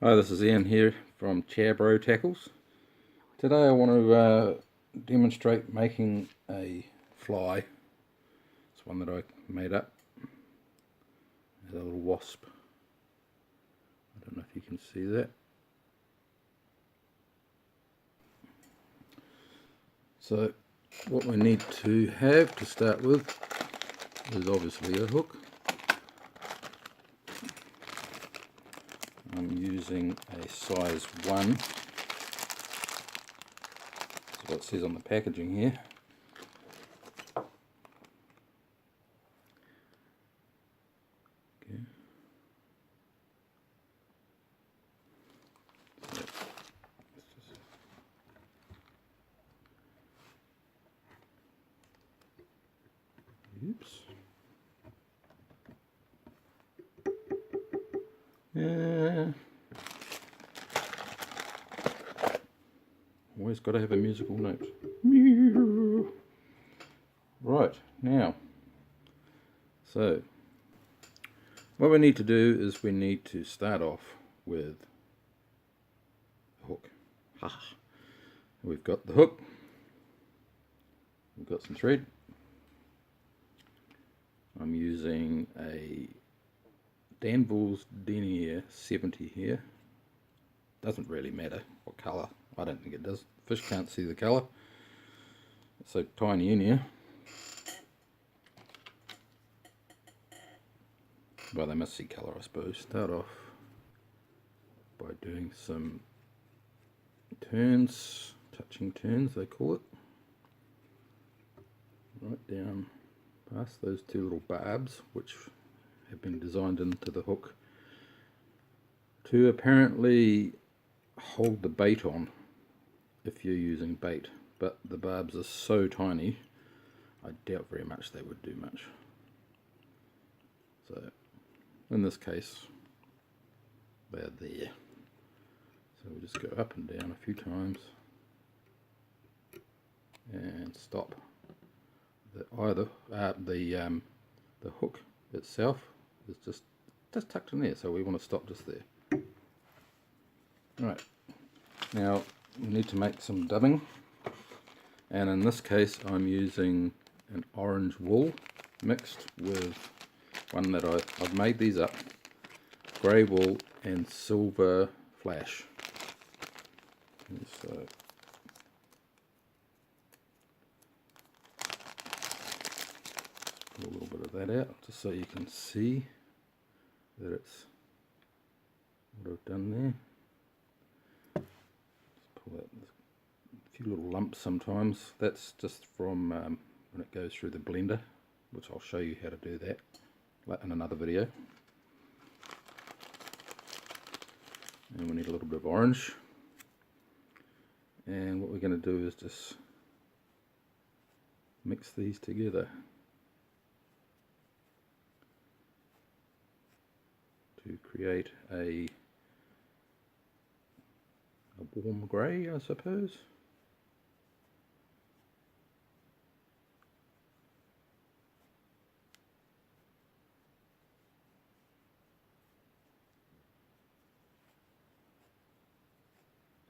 Hi, this is Ian here from ChaaBro Tackles. Today I want to demonstrate making a fly. It's one that I made up. It's a little wasp. I don't know if you can see that. So what we need to have to start with is obviously a hook. I'm using a size 1. That's what it says on the packaging here. Okay. Oops. Always got to have a musical note. Right, now, so what we need to do is we need to start off with a hook. We've got the hook, we've got some thread. I'm using a Danville's Denier 70 here. Doesn't really matter what colour, I don't think it does. Fish can't see the colour, it's so tiny in here. Well, they must see colour, I suppose. Start off by doing some turns, touching turns they call it, right down past those two little barbs which have been designed into the hook to apparently hold the bait on if you're using bait, but the barbs are so tiny I doubt very much they would do much. So in this case they're there. So we'll just go up and down a few times and stop. The hook itself is just tucked in there, so we want to stop just there. Right, now we need to make some dubbing, and in this case I'm using an orange wool mixed with one that I've made these up, grey wool and silver flash. So pull a little bit of that out just so you can see that it's what I've done there. Just pull out a few little lumps sometimes. That's just from when it goes through the blender, which I'll show you how to do that in another video. And we need a little bit of orange. And what we're going to do is just mix these together to create a warm grey, I suppose.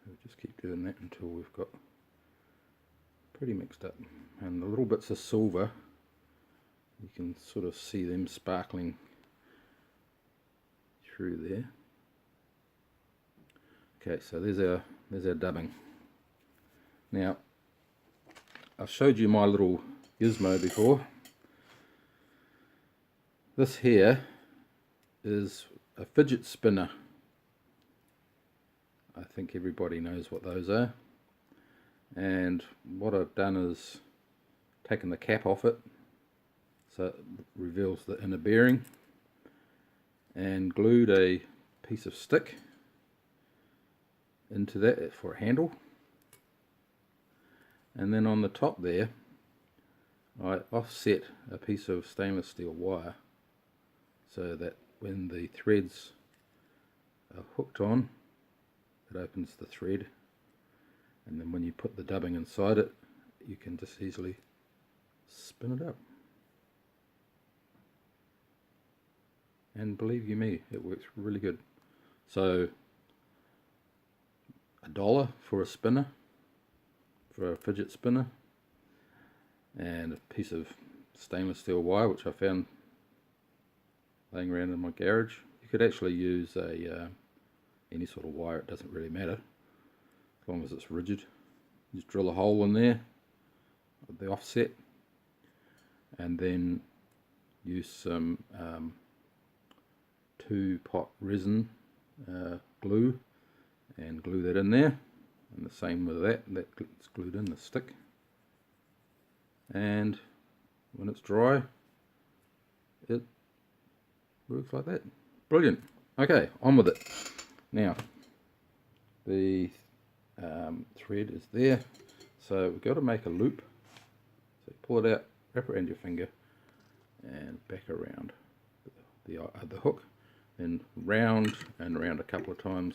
So we just keep doing that until we've got pretty mixed up, and the little bits of silver, you can sort of see them sparkling through there. Okay, so there's our dubbing. Now, I've showed you my little gizmo before. This here is a fidget spinner. I think everybody knows what those are. And what I've done is taken the cap off it so it reveals the inner bearing, and glued a piece of stick into that for a handle, and then on the top there I offset a piece of stainless steel wire so that when the threads are hooked on, it opens the thread, and then when you put the dubbing inside it, you can just easily spin it up. And believe you me, it works really good. So $1 for a spinner, for a fidget spinner, and a piece of stainless steel wire which I found laying around in my garage. You could actually use any sort of wire, it doesn't really matter as long as it's rigid. Just drill a hole in there at the offset, and then use some 2-pot resin glue and glue that in there, and the same with that gets glued in the stick, and when it's dry it works like that. Brilliant. Okay, on with it. Now the thread is there, so we've got to make a loop. So pull it out, wrap it around your finger and back around the hook, then round and round a couple of times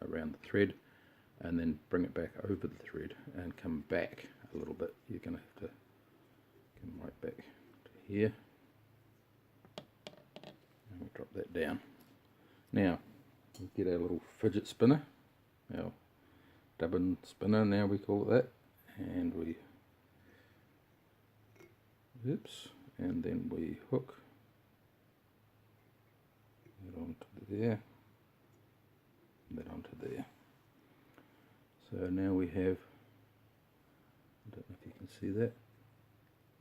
around the thread, and then bring it back over the thread and come back a little bit. You're going to have to come right back to here, and we'll drop that down. Now we'll get our little fidget spinner, our dubbin spinner now we call it that, and we and then we hook that onto there, that onto there. So now we have, I don't know if you can see that,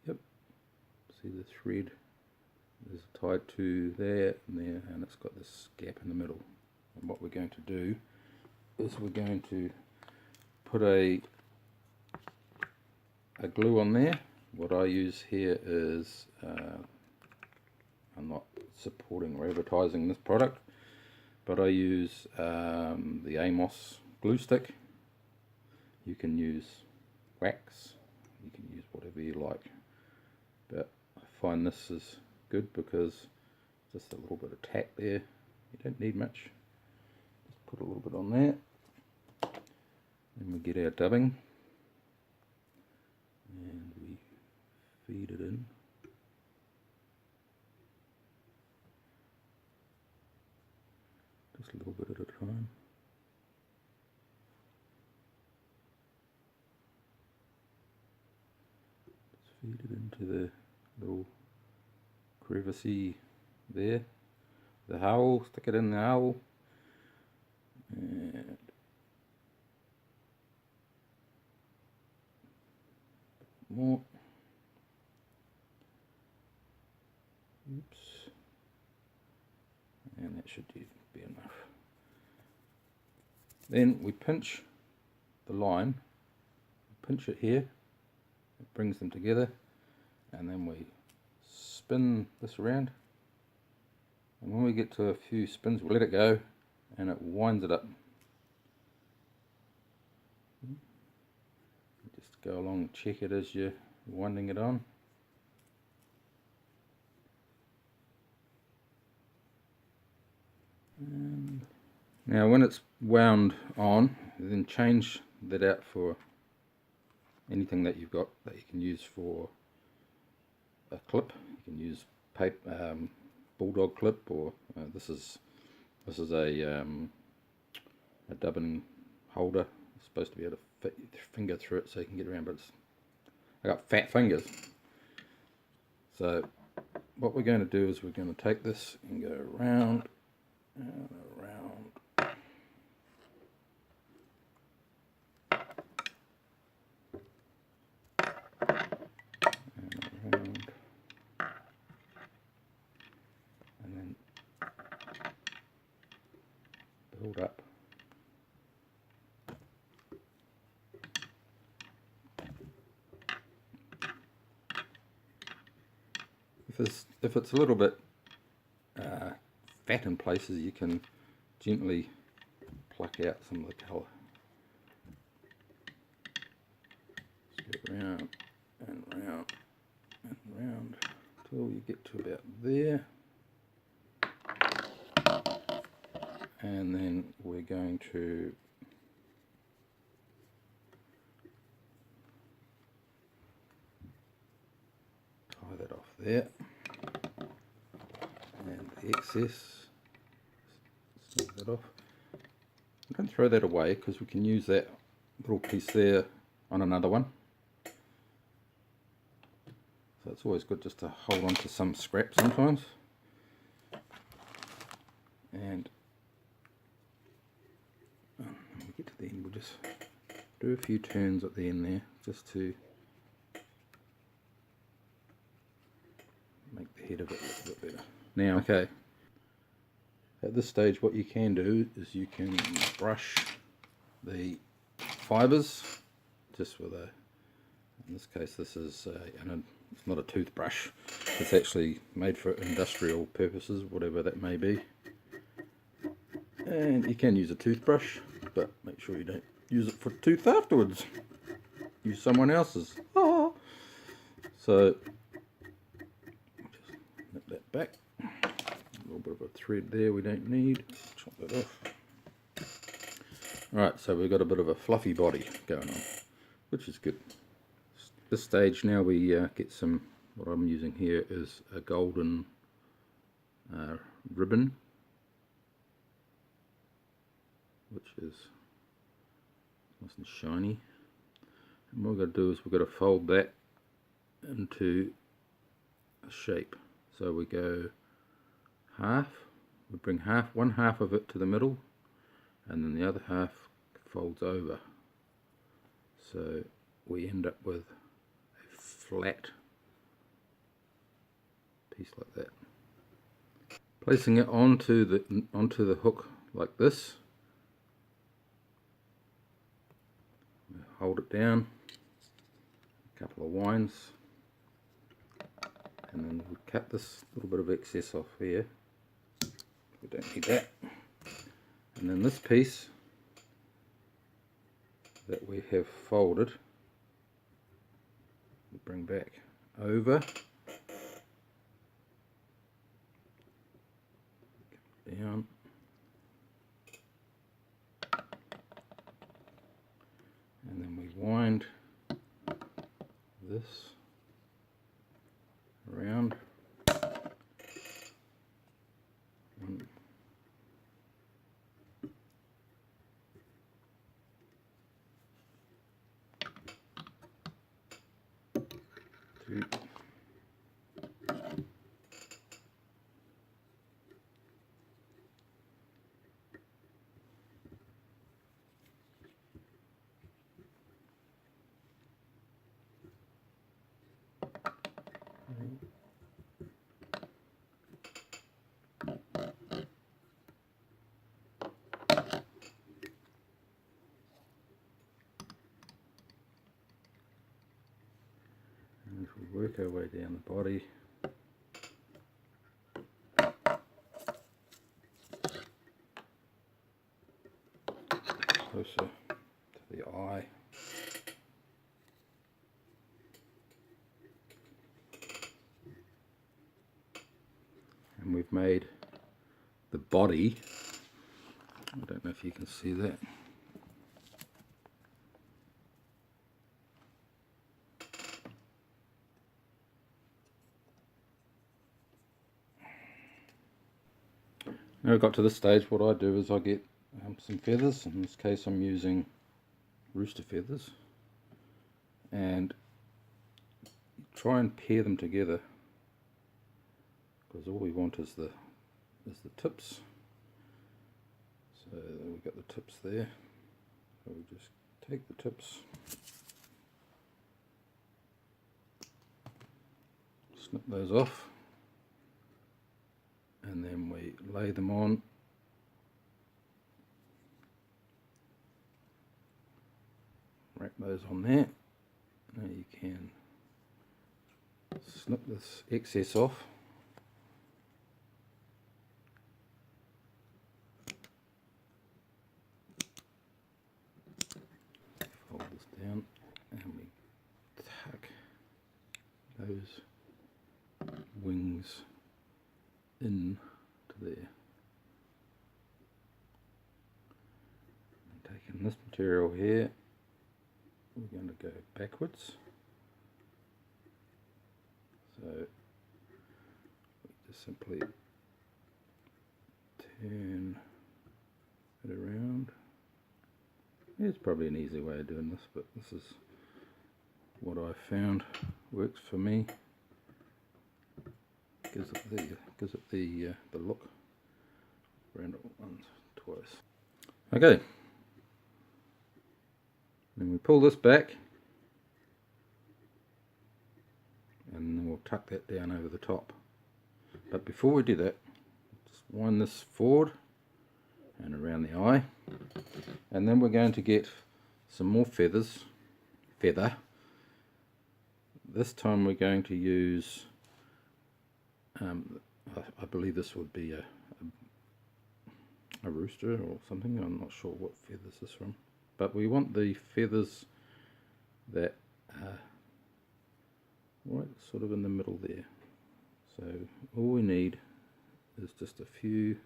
yep, see the thread is tied to there and there, and it's got this gap in the middle. And what we're going to do is we're going to put a glue on there. What I use here is, I'm not supporting or advertising this product, but I use the Amos glue stick. You can use wax, you can use whatever you like, but I find this is good because just a little bit of tack there, you don't need much. Just put a little bit on there, and we get our dubbing and we feed it in. Just a little bit at a time. Just feed it into the little crevice there, the hole, stick it in the hole, and more. Oops. And that should be enough. Then we pinch the line, pinch it here, it brings them together, and then we spin this around, and when we get to a few spins we let it go and it winds it up. Just go along and check it as you're winding it on. And now when it's wound on, then change that out for anything that you've got that you can use for a clip. You can use paper, bulldog clip, or this is a dubbin holder. It's supposed to be able to fit your finger through it so you can get around, but I got fat fingers. So what we're going to do is we're going to take this and go around and around. And around. And then build up. If it's a little bit fat in places, you can gently pluck out some of the colour. Just go round and round and round until you get to about there, and then we're going to tie that off there, and the excess, snip that off. don't throw that away because we can use that little piece there on another one. So it's always good just to hold on to some scrap sometimes. And when we get to the end, we'll just do a few turns at the end there just to make the head of it look a bit better. Now, okay, at this stage what you can do is you can brush the fibres just with a, in this case this is it's not a toothbrush, it's actually made for industrial purposes, whatever that may be. And you can use a toothbrush, but make sure you don't use it for tooth afterwards. Use someone else's. Ah. So just nip that back. A little bit of a thread there we don't need. Chop that off. Alright, so we've got a bit of a fluffy body going on, which is good. This stage now we get some, what I'm using here is a golden ribbon, which is nice and shiny. And what we're going to do is we're going to fold that into a shape. So we go half, we bring one half of it to the middle, and then the other half folds over. So we end up with a flat piece like that. Placing it onto the hook like this. Hold it down, a couple of winds, and then we'll cut this little bit of excess off here. We don't need that. And then this piece that we have folded, we bring back over, down, and then we wind this around. One, two, and if we work our way down the body, closer to the eye. And we've made the body, I don't know if you can see that. Now I got to this stage, what I do is I get some feathers. In this case I'm using rooster feathers, and try and pair them together, because all we want is the tips. So we've got the tips there, so we just take the tips, snip those off, and then we lay them on. Wrap those on there. Now you can snip this excess off. Fold this down and we tuck those wings in to there. And taking this material here, we're going to go backwards. So we just simply turn it around There's probably an easy way of doing this, but this is what I found works for me. Gives it the look. Round it once, twice. Okay. Then we pull this back, and then we'll tuck that down over the top. But before we do that, just wind this forward and around the eye, and then we're going to get some more feather. This time we're going to use I believe this would be a rooster or something. I'm not sure what feathers this is from, but we want the feathers that are right sort of in the middle there. So all we need is just a few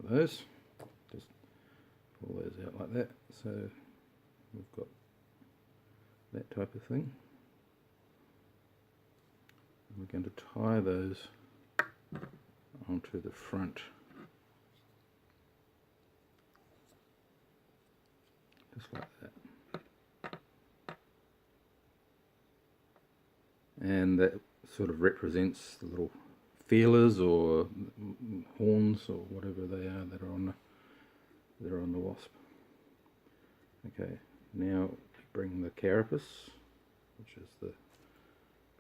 of those. Just pull those out like that. So we've got that type of thing. We're going to tie those onto the front. Just like that. And that sort of represents the little feelers or horns or whatever they are that are on the wasp. Okay, now bring the carapace, which is the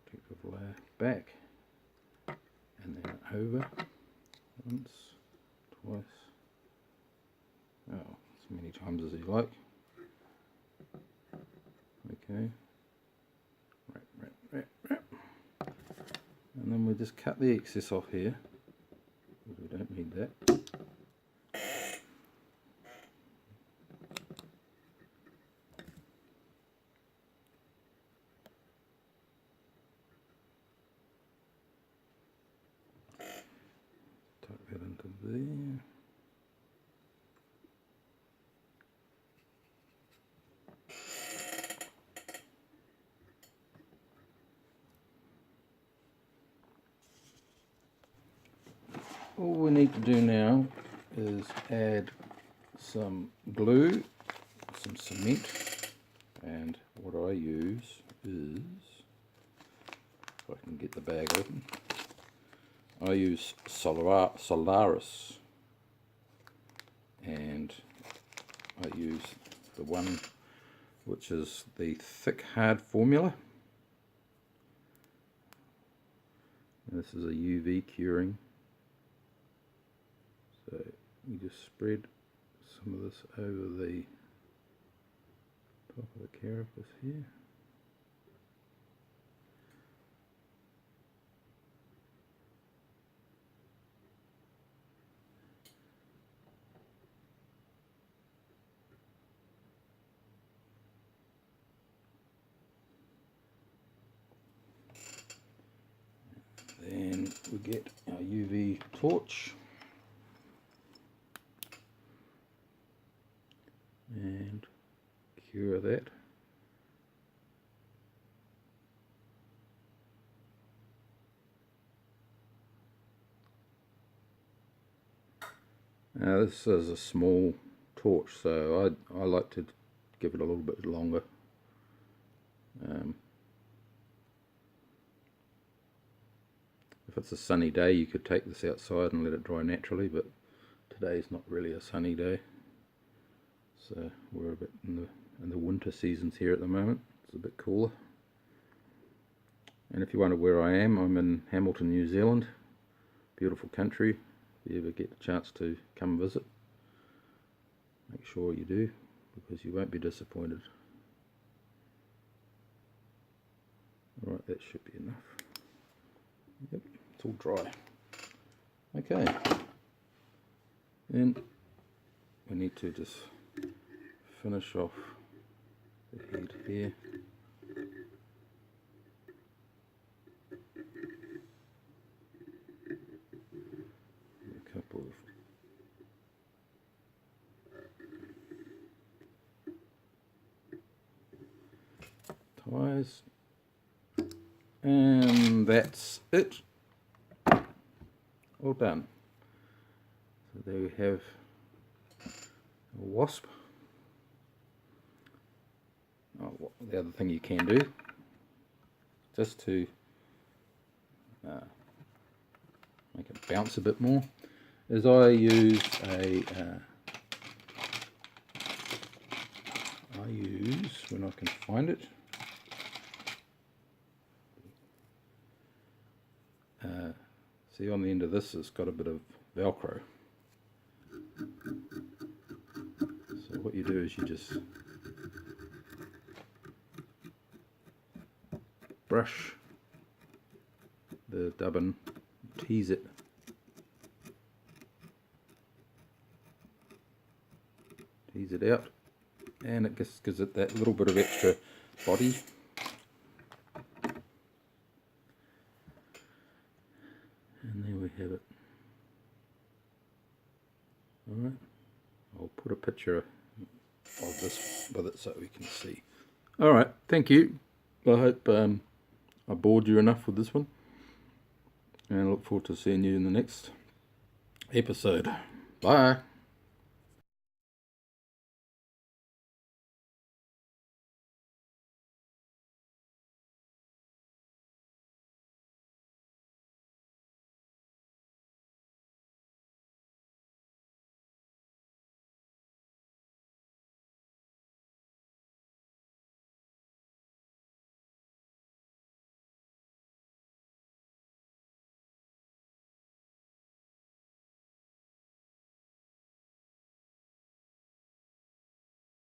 protective layer, back and then over once, twice, as many times as you like. Okay, wrap. And then we just cut the excess off here, because we don't need that. Tuck that into there. All we need to do now is add some glue, some cement, and what I use is, if I can get the bag open, I use Solaris, and I use the one which is the thick hard formula. And this is a UV curing. So you just spread some of this over the top of the carapace here. Then we get our UV torch. And cure that. Now this is a small torch, so I like to give it a little bit longer. If it's a sunny day, you could take this outside and let it dry naturally, but today's not really a sunny day. So we're a bit in the winter seasons here at the moment. It's a bit cooler. And if you wonder where I am, I'm in Hamilton, New Zealand. Beautiful country. If you ever get the chance to come visit, make sure you do, because you won't be disappointed. Alright, that should be enough. Yep, it's all dry. Okay. Then we need to just finish off the head here. A couple of ties, and that's it. All done. So there we have a wasp the other thing you can do, just to make it bounce a bit more, is I use when I can find it, see on the end of this it's got a bit of Velcro. So what you do is you just brush the dubbin, tease it, out, and it just gives it that little bit of extra body. And there we have it. Alright, I'll put a picture of this with it so we can see. Alright, thank you. I hope I bored you enough with this one, and I look forward to seeing you in the next episode. Bye.